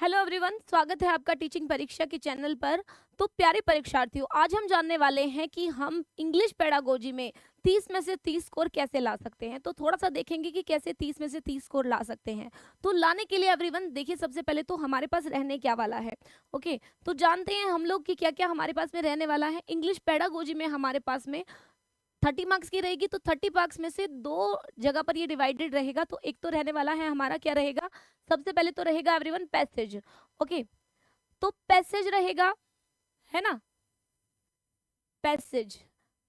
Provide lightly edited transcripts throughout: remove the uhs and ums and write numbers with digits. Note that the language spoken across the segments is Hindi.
हेलो एवरीवन, स्वागत है आपका टीचिंग परीक्षा के चैनल पर। तो प्यारे परीक्षार्थियों, आज हम जानने वाले हैं कि हम इंग्लिश पेडागोजी में 30 में से 30 स्कोर कैसे ला सकते हैं। तो थोड़ा सा देखेंगे कि कैसे 30 में से 30 स्कोर ला सकते हैं। तो लाने के लिए एवरीवन देखिए, सबसे पहले तो हमारे पास रहने क्या वाला है। ओके, तो जानते हैं हम लोग कि क्या क्या हमारे पास में रहने वाला है। इंग्लिश पेडागोजी में हमारे पास में 30 मार्क्स की रहेगी। तो 30 मार्क्स में से दो जगह पर ये डिवाइडेड रहेगा। तो एक तो रहने वाला है हमारा, क्या रहेगा, सबसे पहले तो रहेगा एवरीवन पैसेज। ओके, तो पैसेज रहेगा, है ना, पैसेज।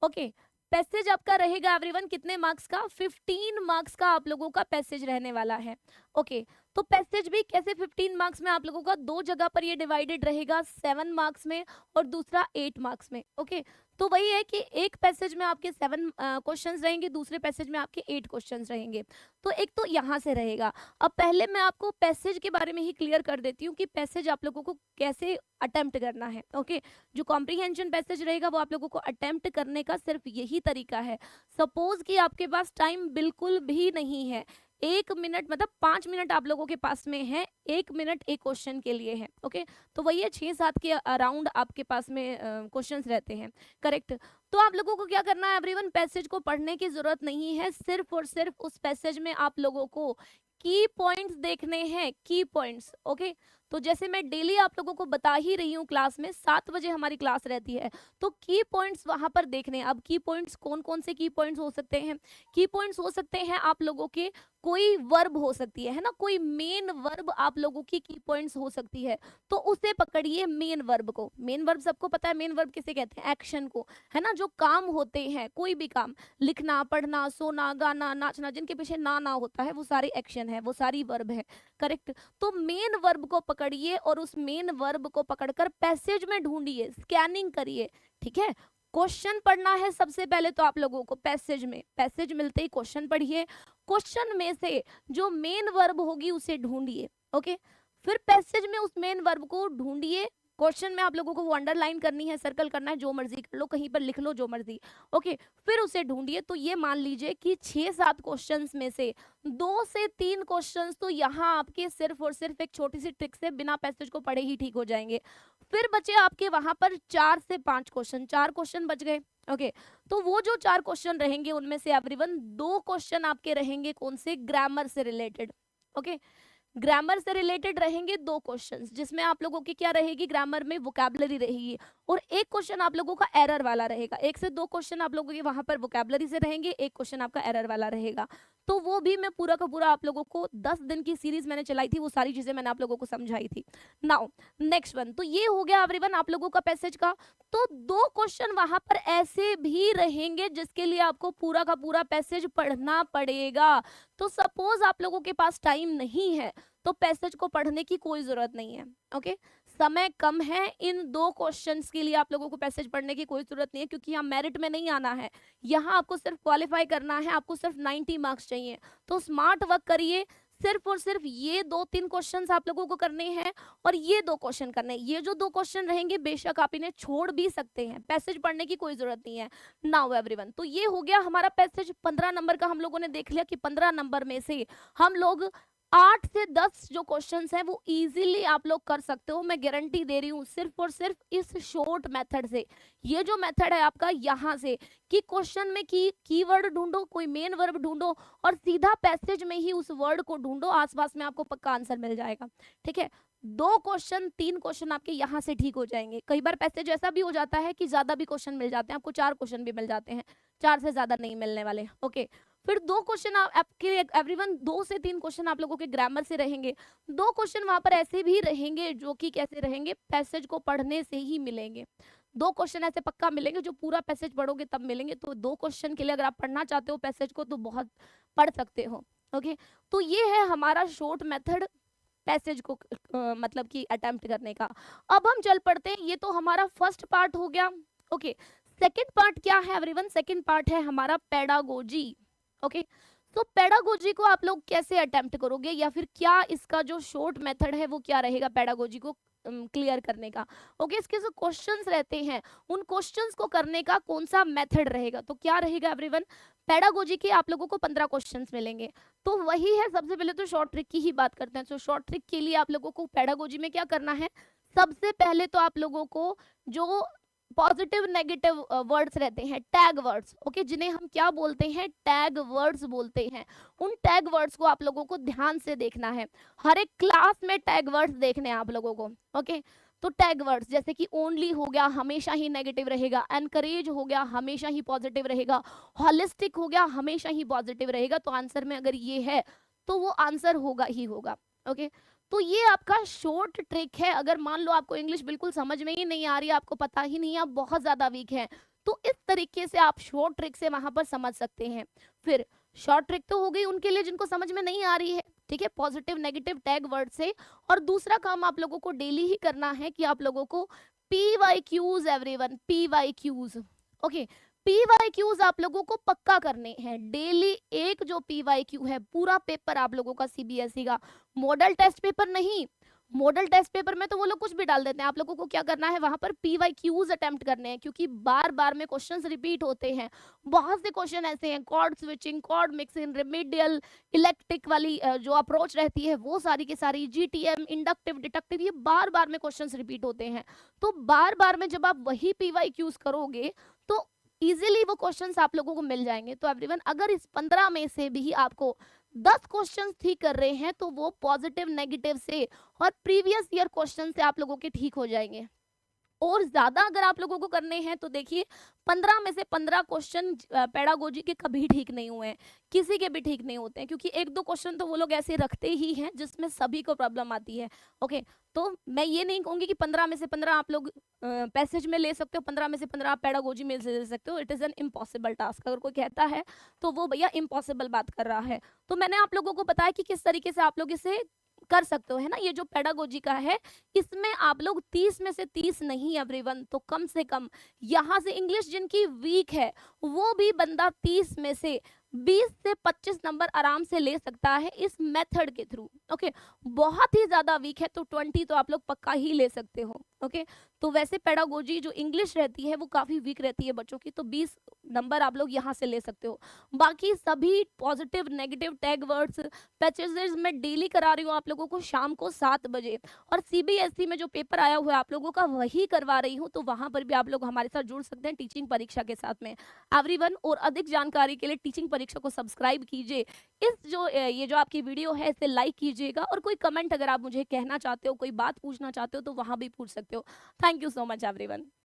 ओके, पैसेज आपका रहेगा एवरीवन कितने मार्क्स का, 15 मार्क्स का आप लोगों का पैसेज रहने वाला है। ओके, तो पैसेज भी कैसे 15 मार्क्स में आप लोगों का दो जगह पर ये डिवाइडेड रहेगा, 7 मार्क्स में और दूसरा 8 मार्क्स में। ओके, तो वही है कि एक पैसेज में आपके 7 क्वेश्चंस रहेंगे, दूसरे पैसेज में आपके 8 क्वेश्चंस रहेंगे। तो एक तो यहाँ से रहेगा। अब पहले मैं आपको पैसेज के बारे में ही क्लियर कर देती हूँ कि पैसेज आप लोगों को कैसे अटेम्प्ट करना है। ओके, जो कॉम्प्रीहेंशन पैसेज रहेगा वो आप लोगों को अटेम्प्ट करने का सिर्फ यही तरीका है। सपोज कि आपके पास टाइम बिल्कुल भी नहीं है, 1 मिनट मतलब 5 मिनट आप लोगों के पास में है, 1 मिनट एक क्वेश्चन के लिए है। ओके, तो वही है 6-7 के अराउंड आपके पास में क्वेश्चंस रहते हैं, करेक्ट। तो आप लोगों को क्या करना है एवरीवन, पैसेज को पढ़ने की जरूरत नहीं है, सिर्फ और सिर्फ उस पैसेज में आप लोगों को की पॉइंट्स देखने हैं, की पॉइंट्स। ओके, तो जैसे मैं डेली आप लोगों को बता ही रही हूँ, क्लास में 7 बजे हमारी क्लास रहती है, तो की पॉइंट्स वहां पर देखने हैं। अब की पॉइंट्स कौन कौन से की पॉइंट्स हो सकते हैं, की पॉइंट्स हो सकते हैं आप लोगों के, कोई वर्ब हो सकती है ना, कोई मेन वर्ब आप लोगों की पॉइंट्स हो सकती है। तो उसे पकड़िए, मेन वर्ब को। मेन वर्ब सबको पता है, मेन वर्ब किसे कहते हैं, एक्शन को, है ना, जो काम होते हैं, कोई भी काम, लिखना, पढ़ना, सोना, गाना, नाचना, जिनके पीछे ना ना होता है वो सारे एक्शन है, वो सारी वर्ब है, करेक्ट। तो मेन वर्ब को पकड़िए और उस मेन वर्ब को पकड़कर पैसेज में ढूंढिए, स्कैनिंग करिए, ठीक है। क्वेश्चन पढ़ना है सबसे पहले तो आप लोगों को पैसेज में, पैसेज मिलते ही क्वेश्चन पढ़िए, क्वेश्चन में से जो मेन वर्ब होगी उसे ढूंढिए। ओके, फिर पैसेज में उस मेन वर्ब को ढूंढिए, क्वेश्चन में आप लोगों को वो अंडरलाइन करनी है, सर्कल करना है, जो मर्जी कर लो, कहीं पर लिख लो, जो मर्जी। ओके, फिर उसे ढूंढिए। तो ये मान लीजिए कि 6-7 क्वेश्चंस में से 2 से 3 क्वेश्चंस तो यहाँ आपके सिर्फ और सिर्फ एक छोटी सी ट्रिक से बिना पैसेज को पढ़े ही ठीक हो जाएंगे। फिर बचे आपके वहां पर 4 से 5 क्वेश्चन, 4 क्वेश्चन बच गए। ओके, तो वो जो 4 क्वेश्चन रहेंगे उनमें से एवरीवन 2 क्वेश्चन आपके रहेंगे कौन से, ग्रामर से रिलेटेड। ओके, ग्रामर से रिलेटेड रहेंगे 2 क्वेश्चंस, जिसमें आप लोगों की क्या रहेगी, ग्रामर में वोकैबुलरी रहेगी, और एक क्वेश्चन आप लोगों का एरर वाला रहेगा। 1 से 2 क्वेश्चन आप लोगों के वहां पर वोकैबुलरी से रहेंगे, एक क्वेश्चन आपका एरर वाला रहेगा। तो वो भी मैं पूरा का पूरा आप लोगों को 10 दिन की सीरीज मैंने चलाई थी, वो सारी चीजें मैंने आप लोगों को समझाई थी। नाउ नेक्स्ट वन, तो ये हो गया एवरीवन आप लोगों का पैसेज का। तो 2 क्वेश्चन वहां पर ऐसे भी रहेंगे जिसके लिए आपको पूरा का पूरा पैसेज पढ़ना पड़ेगा। तो सपोज आप लोगों के पास टाइम नहीं है तो पैसेज को पढ़ने की कोई जरूरत नहीं है। ओके, समय कम है, इन 2 क्वेश्चंस के लिए आप लोगों को पैसेज पढ़ने की कोई जरूरत नहीं है, क्योंकि यहाँ मेरिट में नहीं आना है, यहाँ आपको सिर्फ क्वालिफाई करना है, आपको सिर्फ 90 मार्क्स चाहिए। तो स्मार्ट वर्क करिए, सिर्फ और सिर्फ ये 2-3 क्वेश्चंस आप लोगों को करने हैं और ये 2 क्वेश्चन करने हैं। ये जो 2 क्वेश्चन रहेंगे बेशक आप इन्हें छोड़ भी सकते हैं, पैसेज पढ़ने की कोई जरूरत नहीं है। नाउ एवरीवन, तो ये हो गया हमारा पैसेज। 15 नंबर का हम लोगों ने देख लिया कि 15 नंबर में से हम लोग 8 से 10 जो क्वेश्चंस हैं वो इजीली आप लोग कर सकते हो, मैं गारंटी दे रही हूँ, सिर्फ और सिर्फ इस शॉर्ट मेथड से। ये जो मेथड है आपका यहाँ से कि क्वेश्चन में कीवर्ड ढूंढो, कोई मेन वर्ब ढूंढो और सीधा पैसेज में ही उस वर्ड को ढूंढो, आसपास में आपको पक्का आंसर मिल जाएगा, ठीक है। 2 क्वेश्चन 3 क्वेश्चन आपके यहाँ से ठीक हो जाएंगे। कई बार पैसेज ऐसा भी हो जाता है कि ज्यादा भी क्वेश्चन मिल जाते हैं, आपको 4 क्वेश्चन भी मिल जाते हैं, 4 से ज्यादा नहीं मिलने वाले। ओके, फिर 2 क्वेश्चन आपके एवरीवन 2 से 3 क्वेश्चन आप लोगों के ग्रामर से रहेंगे। 2 क्वेश्चन वहां पर ऐसे भी रहेंगे जो कि कैसे रहेंगे, पैसेज को पढ़ने से ही मिलेंगे। 2 क्वेश्चन ऐसे पक्का मिलेंगे जो पूरा पैसेज पढ़ोगे तब मिलेंगे। तो 2 क्वेश्चन के लिए अगर आप पढ़ना चाहते हो पैसेज को तो बहुत पढ़ सकते हो। ओके, तो ये है हमारा शॉर्ट मेथड पैसेज को मतलब कि अटेम्प्ट करने का। अब हम चल पड़ते हैं, ये तो हमारा फर्स्ट पार्ट हो गया। ओके, सेकंड पार्ट क्या है एवरीवन, सेकंड पार्ट है हमारा पेडागोजी। ओके, तो पेडागोजी को आप लोग कैसे अटेम्प्ट करोगे, या फिर क्या इसका जो शॉर्ट मेथड है वो क्या रहेगा पेडागोजी को क्लियर करने का। ओके, इसके जो क्वेश्चंस रहते हैं उन क्वेश्चंस को करने का कौन सा मेथड रहेगा, तो क्या रहेगा एवरीवन, पेडागोजी के आप लोगों को 15 क्वेश्चंस मिलेंगे। तो वही है, सबसे पहले तो शॉर्ट ट्रिक की ही बात करते हैं। तो शॉर्ट ट्रिक के लिए आप लोगों को पेडागोजी में क्या करना है, सबसे पहले तो आप लोगों को जो पॉजिटिव नेगेटिव वर्ड्स रहते हैं, टैग वर्ड्स, ओके, जिन्हें हम क्या बोलते हैं, टैग वर्ड्स बोलते हैं, उन टैग वर्ड्स को आप लोगों को ध्यान से देखना है। हर एक क्लास में टैग वर्ड्स देखने हैं आप लोगों को। ओके, तो टैग वर्ड्स जैसे कि ओनली हो गया, हमेशा ही नेगेटिव रहेगा, एनकरेज हो गया, हमेशा ही पॉजिटिव रहेगा, हॉलिस्टिक हो गया, हमेशा ही पॉजिटिव रहेगा। तो आंसर में अगर ये है तो वो आंसर होगा ही होगा। ओके, तो ये आपका शॉर्ट ट्रिक है। अगर मान लो आपको इंग्लिश बिल्कुल समझ में ही नहीं आ रही, आपको पता ही नहीं है, आप बहुत ज्यादा वीक हैं, तो इस तरीके से आप शॉर्ट ट्रिक से वहां पर समझ सकते हैं। फिर शॉर्ट ट्रिक तो हो गई उनके लिए जिनको समझ में नहीं आ रही है, ठीक है, पॉजिटिव नेगेटिव टैग वर्ड से। और दूसरा काम आप लोगों को डेली ही करना है कि आप लोगों को PYQs, everyone, PYQs, okay, PYQs आप लोगों को पक्का करने हैं डेली। एक जो PYQ है, पूरा पेपर आप लोगों का CBSE का, मॉडल टेस्ट पेपर नहीं। मॉडल टेस्ट पेपर में तो वो लोग कुछ भी डाल देते हैं, आप लोगों को क्या करना है, वहां पर PYQs अटेम्प्ट करने हैं, क्योंकि बार बार में क्वेश्चंस रिपीट होते हैं। बहुत से क्वेश्चन ऐसे हैं, code switching, code mixing, remedial, eclectic वाली जो अप्रोच रहती है वो सारी की सारी, GTM, इंडक्टिव, डिडक्टिव, ये बार बार में क्वेश्चंस रिपीट होते हैं। तो बार बार में जब आप वही PYQs करोगे तो इजीली वो क्वेश्चंस आप लोगों को मिल जाएंगे। तो एवरीवन, अगर इस 15 में से भी आपको 10 क्वेश्चंस ठीक कर रहे हैं तो वो पॉजिटिव नेगेटिव से और प्रीवियस ईयर क्वेश्चन से आप लोगों के ठीक हो जाएंगे। और ज्यादा अगर आप लोगों को करने हैं तो देखिए 15 में से 15 क्वेश्चन पेडागोजी के कभी ठीक नहीं हुए हैं, किसी के भी ठीक नहीं होते हैं, क्योंकि एक दो क्वेश्चन तो वो लोग ऐसे रखते ही हैं जिसमें सभी को प्रॉब्लम आती है। ओके, तो मैं ये नहीं कहूंगी कि 15 में से 15 आप लोग पैसेज में ले सकते हो, 15 में से 15 आप पेडागोजी में ले सकते हो। It is an impossible task. अगर कोई कहता है तो वो भैया इम्पॉसिबल बात कर रहा है। तो मैंने आप लोगों को बताया कि किस तरीके से आप लोग इसे कर सकते हो, है ना। ये जो पेडागोजी का है इसमें आप लोग 30 में से 30 नहीं एवरीवन, तो कम से कम यहाँ से इंग्लिश जिनकी वीक है वो भी बंदा 30 में से 20 से 25 नंबर आराम से ले सकता है इस मेथड के थ्रू। ओके, बहुत ही ज्यादा वीक है तो 20 तो आप लोग पक्का ही ले सकते हो। ओके, तो वैसे पेडागोजी जो इंग्लिश रहती है वो काफी वीक रहती है बच्चों की, तो 20 नंबर आप लोग यहाँ से ले सकते हो। बाकी सभी positive negative tag words passages मैं डेली करा रही हूँ आप लोगों को शाम को 7 बजे, और CBSE में जो पेपर आया हुआ है आप लोगों का वही करवा रही हूँ। तो वहां पर भी आप लोग हमारे साथ जुड़ सकते हैं टीचिंग परीक्षा के साथ में एवरीवन। और अधिक जानकारी के लिए टीचिंग परीक्षा को सब्सक्राइब कीजिए। ये जो आपकी वीडियो है इसे लाइक कीजिएगा, और कोई कमेंट अगर आप मुझे कहना चाहते हो, कोई बात पूछना चाहते हो तो वहां भी पूछ सकते हो। Thank you so much everyone.